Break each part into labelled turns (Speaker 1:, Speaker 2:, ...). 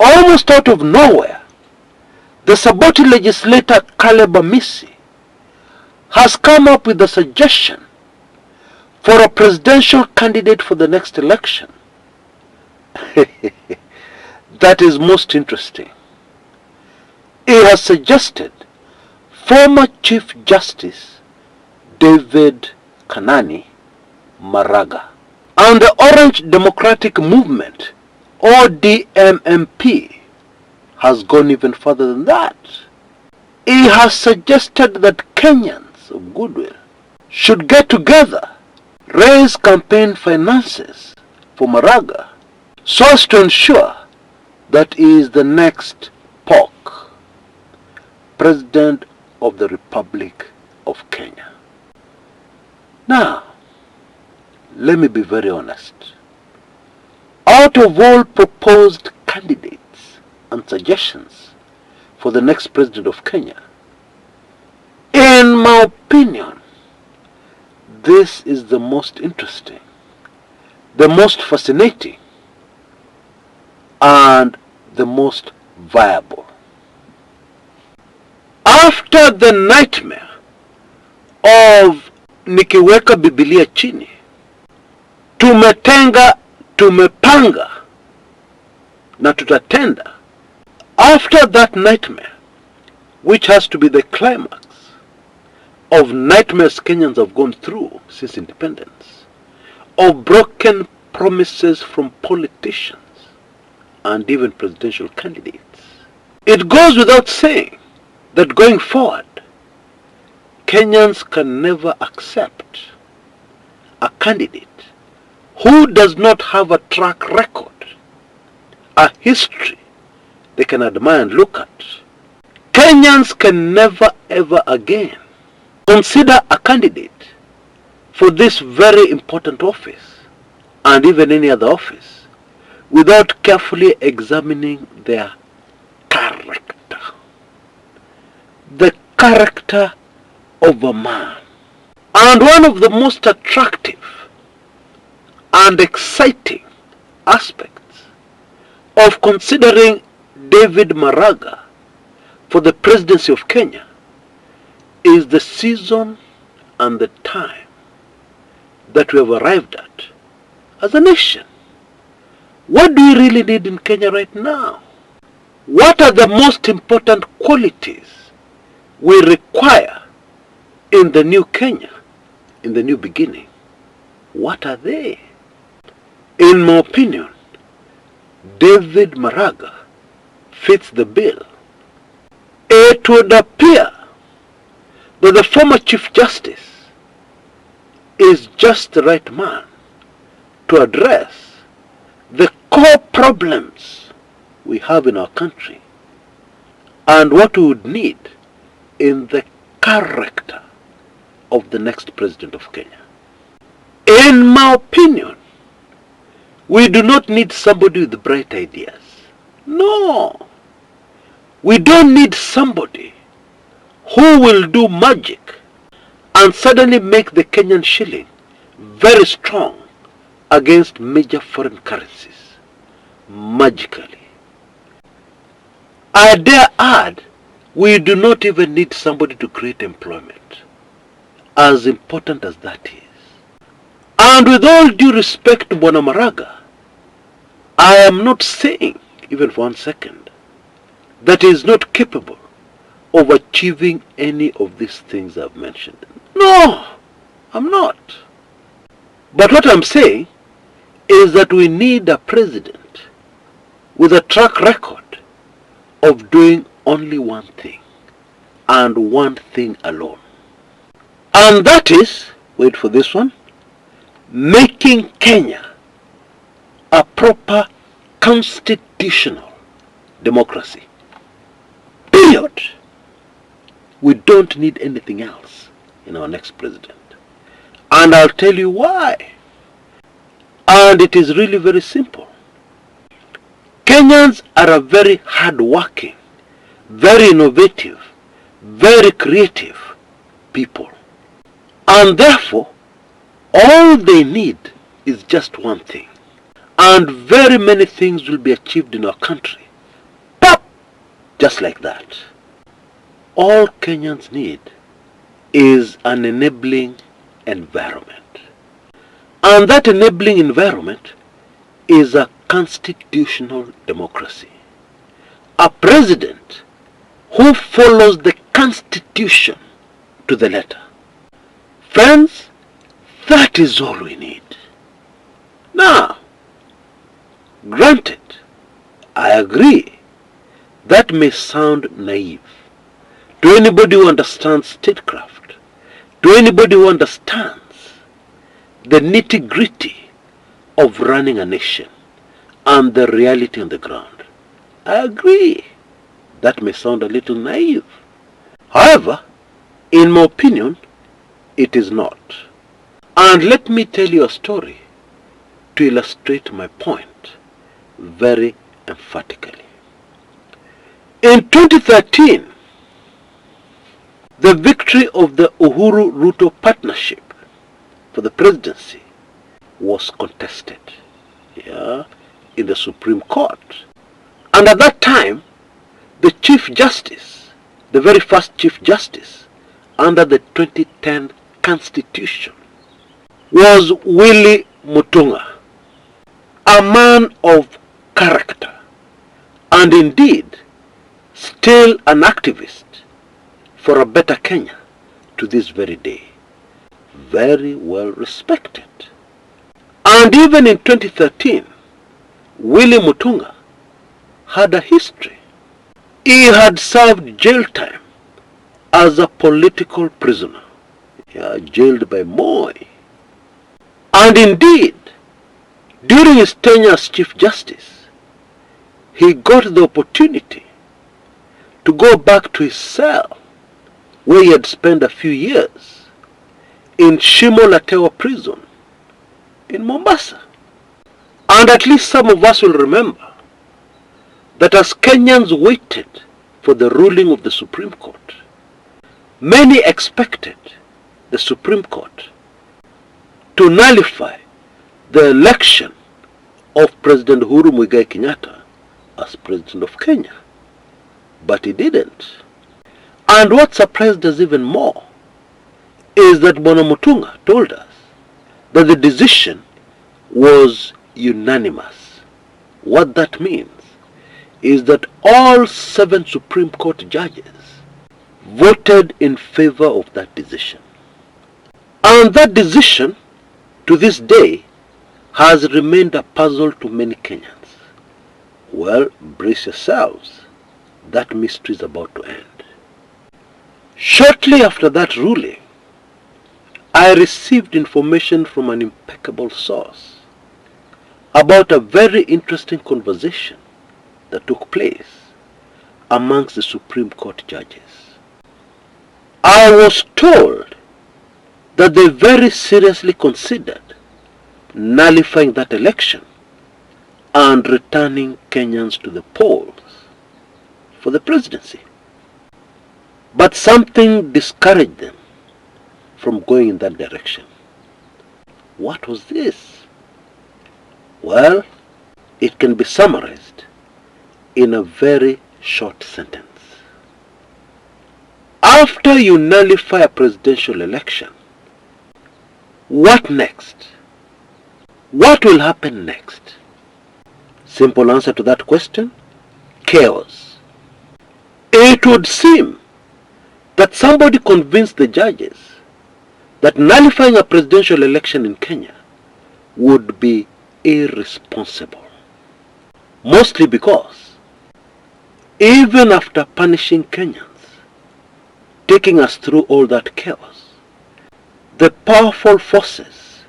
Speaker 1: almost out of nowhere, the Saboti legislator Caleb Amisi has come up with a suggestion for a presidential candidate for the next election. That is most interesting. He has suggested former Chief Justice David Maraga, and the Orange Democratic Movement, ODM MP, has gone even further than that. He has suggested that Kenyans of goodwill should get together, raise campaign finances for Maraga, so as to ensure that he is the next POC, President of the Republic of Kenya. Now, let me be very honest. Out of all proposed candidates and suggestions for the next president of Kenya, in my opinion, this is the most interesting, the most fascinating, and the most viable. After the nightmare of nikiweka Biblia chini, tumetenga, tumepanga, na tutatenda. After that nightmare, which has to be the climax of nightmares Kenyans have gone through since independence, of broken promises from politicians and even presidential candidates, it goes without saying that going forward, Kenyans can never accept a candidate who does not have a track record, a history they can admire and look at. Kenyans can never ever again consider a candidate for this very important office and even any other office without carefully examining their character. The character of a man. And one of the most attractive and exciting aspects of considering David Maraga for the presidency of Kenya is the season and the time that we have arrived at as a nation. What do we really need in Kenya right now? What are the most important qualities we require in the new Kenya, in the new beginning? What are they? In my opinion, David Maraga fits the bill. It would appear that the former Chief Justice is just the right man to address the core problems we have in our country and what we would need in the character of the next president of Kenya. In my opinion, we do not need somebody with bright ideas. No. We don't need somebody who will do magic and suddenly make the Kenyan shilling very strong against major foreign currencies magically. I dare add, we do not even need somebody to create employment, as important as that is. And with all due respect to Bwana Maraga, I am not saying, even for 1 second, that he is not capable of achieving any of these things I've mentioned. No, I'm not. But what I'm saying is that we need a president with a track record of doing only one thing, and one thing alone. And that is, wait for this one, making Kenya a proper constitutional democracy. Period. We don't need anything else in our next president. And I'll tell you why. And it is really very simple. Kenyans are a very hard-working, very innovative, very creative people. And therefore, all they need is just one thing. And very many things will be achieved in our country just like that. All Kenyans need is an enabling environment. And that enabling environment is a constitutional democracy. A president who follows the Constitution to the letter. Friends, that is all we need. Now, granted, I agree, that may sound naive to anybody who understands statecraft, to anybody who understands the nitty-gritty of running a nation and the reality on the ground. I agree, that may sound a little naive. However, in my opinion, it is not. And let me tell you a story to illustrate my point very emphatically. In 2013, the victory of the Uhuru-Ruto partnership for the presidency was contested in the Supreme Court. And at that time, the Chief Justice, the very first Chief Justice under the 2010 Constitution, was Willie Mutunga, a man of character, and indeed still an activist for a better Kenya to this very day. Very well respected. And even in 2013, Willie Mutunga had a history. He had served jail time as a political prisoner, jailed by Moi. And indeed, during his tenure as Chief Justice, he got the opportunity to go back to his cell where he had spent a few years in Shimo La Tewa prison in Mombasa. And at least some of us will remember that as Kenyans waited for the ruling of the Supreme Court, many expected the Supreme Court to nullify the election of President Uhuru Muigai Kenyatta as President of Kenya. But he didn't. And what surprised us even more is that Bwana Mutunga told us that the decision was unanimous. What that means is that all 7 Supreme Court judges voted in favor of that decision. And that decision, to this day, has remained a puzzle to many Kenyans. Well, brace yourselves. That mystery is about to end. Shortly after that ruling, I received information from an impeccable source about a very interesting conversation that took place amongst the Supreme Court judges. I was told that they very seriously considered nullifying that election and returning Kenyans to the polls for the presidency. But something discouraged them from going in that direction. What was this? Well, it can be summarized in a very short sentence. After you nullify a presidential election, what next? What will happen next? Simple answer to that question: chaos. It would seem that somebody convinced the judges that nullifying a presidential election in Kenya would be irresponsible. Mostly because even after punishing Kenyans, taking us through all that chaos, the powerful forces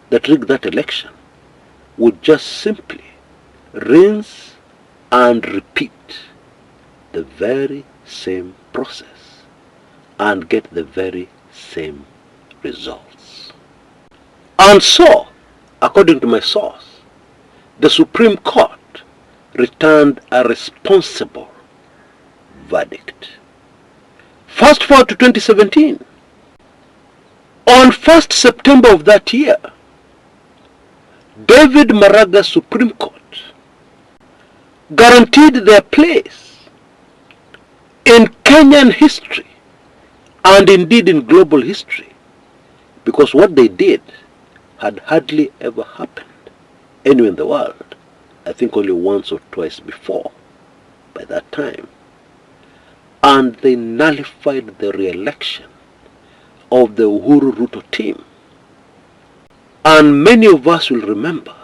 Speaker 1: that rigged that election would just simply rinse and repeat the very same process and get the very same results. And so, according to my source, the Supreme Court returned a responsible verdict. Fast forward to 2017. On 1st September of that year, David Maraga's Supreme Court guaranteed their place in Kenyan history, and indeed in global history, because what they did had hardly ever happened anywhere in the world. I think only once or twice before by that time. And they nullified the re-election of the Uhuru Ruto team. And many of us will remember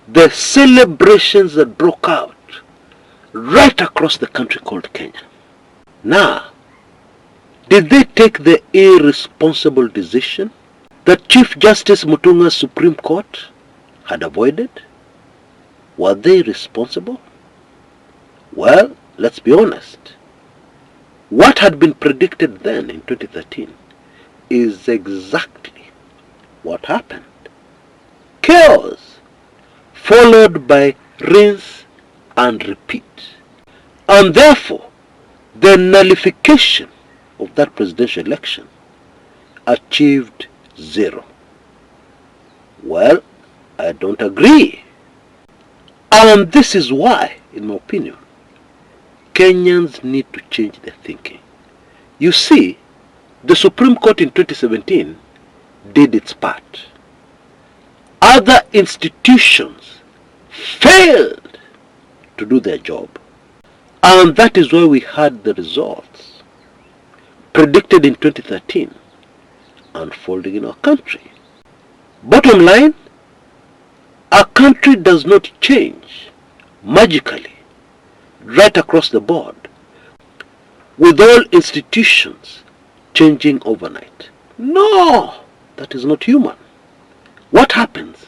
Speaker 1: the celebrations that broke out right across the country called Kenya. Now, did they take the irresponsible decision that Chief Justice Mutunga's Supreme Court had avoided? Were they responsible? Well, let's be honest. What had been predicted then in 2013 is exactly what happened. Chaos, followed by rinse and repeat. And therefore, the nullification of that presidential election achieved zero. Well, I don't agree. And this is why, in my opinion, Kenyans need to change their thinking. You see, the Supreme Court in 2017 did its part. Other institutions failed to do their job. And that is why we had the results predicted in 2013 unfolding in our country. Bottom line, our country does not change magically right across the board with all institutions changing overnight. No, that is not human. What happens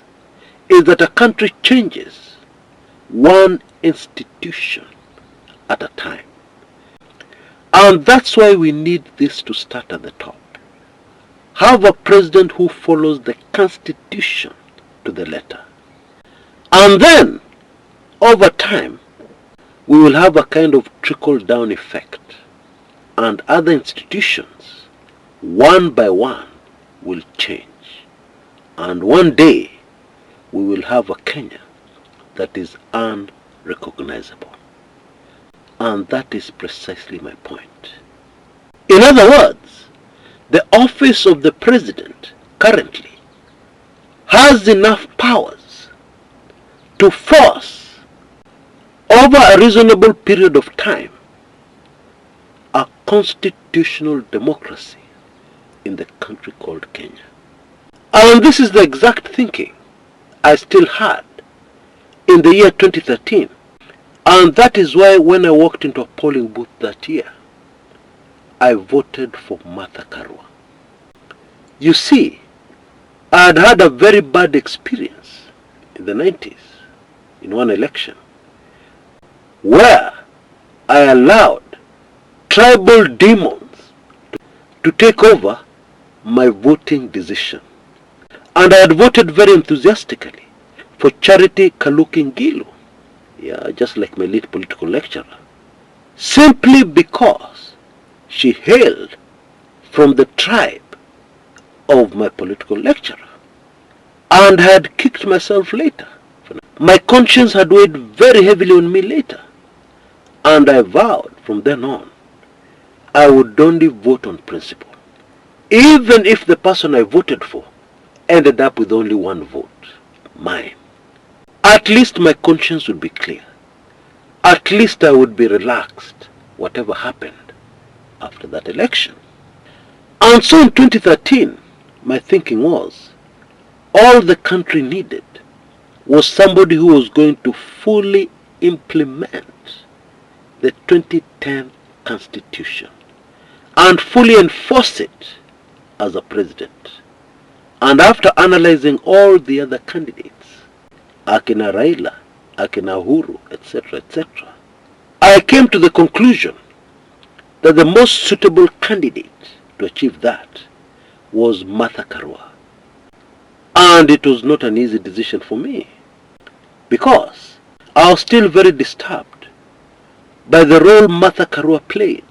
Speaker 1: is that a country changes one institution at a time. And that's why we need this to start at the top. Have a president who follows the Constitution to the letter. And then, over time, we will have a kind of trickle-down effect. And other institutions, one by one, will change. And one day, we will have a Kenya that is unrecognizable. And that is precisely my point. In other words, the office of the president currently has enough powers to force, over a reasonable period of time, a constitutional democracy in the country called Kenya. And this is the exact thinking I still had in the year 2013. And that is why when I walked into a polling booth that year, I voted for Martha Karua. You see, I had had a very bad experience in the 90s in one election where I allowed tribal demons to take over my voting decision. And I had voted very enthusiastically for Charity Kaluki Ngilu, just like my late political lecturer, simply because she hailed from the tribe of my political lecturer, and had kicked myself later. My conscience had weighed very heavily on me later, and I vowed from then on I would only vote on principle, even if the person I voted for ended up with only one vote, mine. At least my conscience would be clear. At least I would be relaxed, whatever happened after that election. And so in 2013, my thinking was, all the country needed was somebody who was going to fully implement the 2010 Constitution and fully enforce it as a president. And after analyzing all the other candidates, Akina Raila, Akina Uhuru, etc., etc., I came to the conclusion that the most suitable candidate to achieve that was Martha Karua. And it was not an easy decision for me, because I was still very disturbed by the role Martha Karua played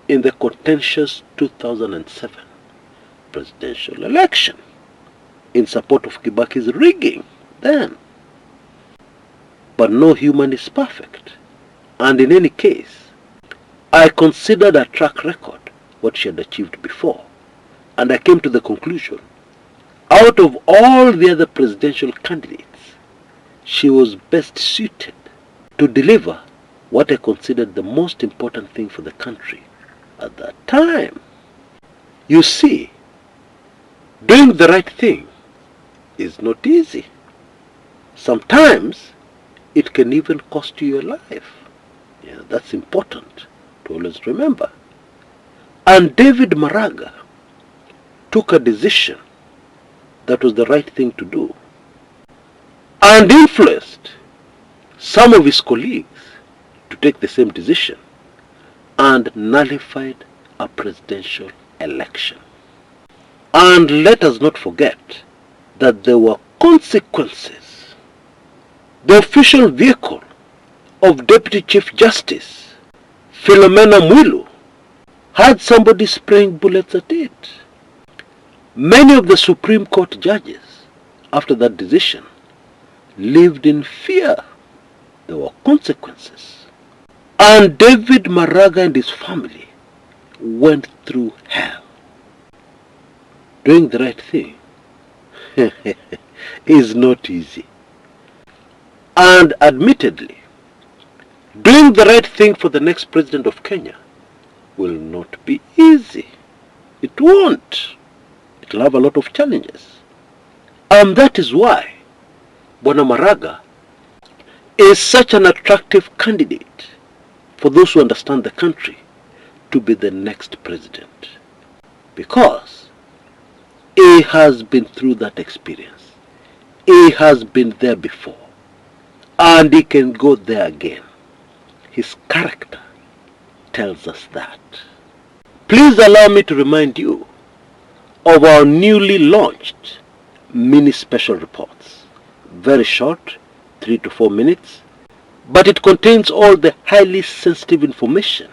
Speaker 1: in the contentious 2007 presidential election in support of Kibaki's rigging then. But no human is perfect, and in any case, I considered her track record, what she had achieved before, and I came to the conclusion, out of all the other presidential candidates, she was best suited to deliver what I considered the most important thing for the country at that time. You see, doing the right thing is not easy. Sometimes it can even cost you your life. Yeah, that's important to always remember. And David Maraga took a decision that was the right thing to do, and influenced some of his colleagues to take the same decision, and nullified a presidential election. And let us not forget that there were consequences. The official vehicle of Deputy Chief Justice Philomena Mwilu had somebody spraying bullets at it. Many of the Supreme Court judges, after that decision, lived in fear. There were consequences. And David Maraga and his family went through hell. Doing the right thing is not easy. And admittedly, doing the right thing for the next president of Kenya will not be easy. It won't. It will have a lot of challenges. And that is why Bwana Maraga is such an attractive candidate for those who understand the country to be the next president. Because he has been through that experience. He has been there before. And he can go there again. His character tells us that. Please allow me to remind you of our newly launched mini special reports. Very short, 3 to 4 minutes, but it contains all the highly sensitive information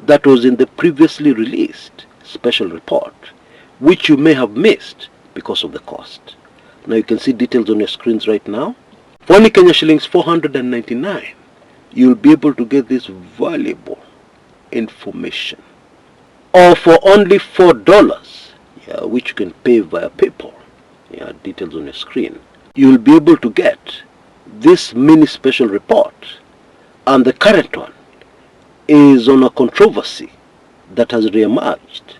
Speaker 1: that was in the previously released special report, which you may have missed because of the cost. Now you can see details on your screens right now. For only Kenya shillings 499, you'll be able to get this valuable information. Or for only $4, which you can pay via PayPal, details on your screen, you'll be able to get this mini special report. And the current one is on a controversy that has re-emerged,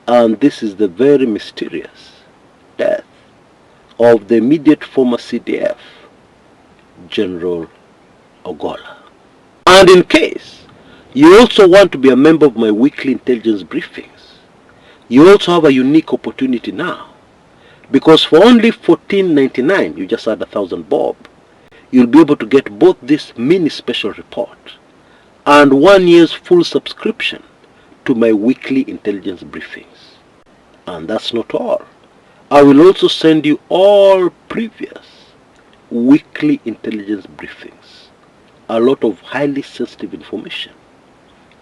Speaker 1: and this is the very mysterious death of the immediate former CDF General Ogola. And in case you also want to be a member of my weekly intelligence briefings, you also have a unique opportunity now, because for only $14.99, you just add 1,000 bob, you'll be able to get both this mini special report and 1 year's full subscription to my weekly intelligence briefings. And that's not all. I will also send you all previous weekly intelligence briefings. A lot of highly sensitive information,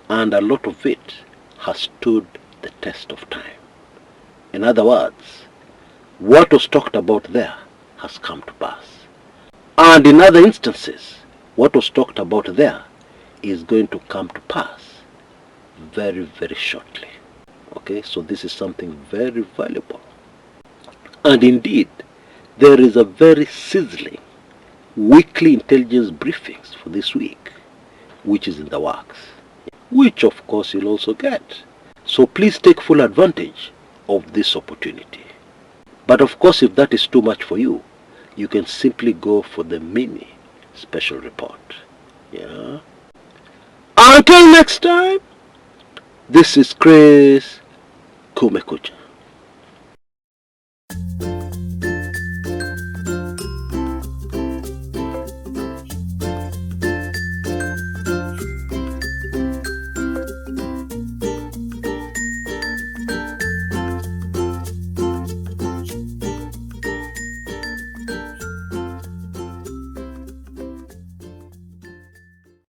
Speaker 1: and a lot of it has stood the test of time. In other words, what was talked about there has come to pass. And in other instances, what was talked about there is going to come to pass very, very shortly. Okay, so this is something very valuable. And indeed, there is a very sizzling weekly intelligence briefings for this week, which is in the works, which of course you'll also get. So please take full advantage of this opportunity. But of course, if that is too much for you, you can simply go for the mini special report. Until next time, this is Chris Kumekucha.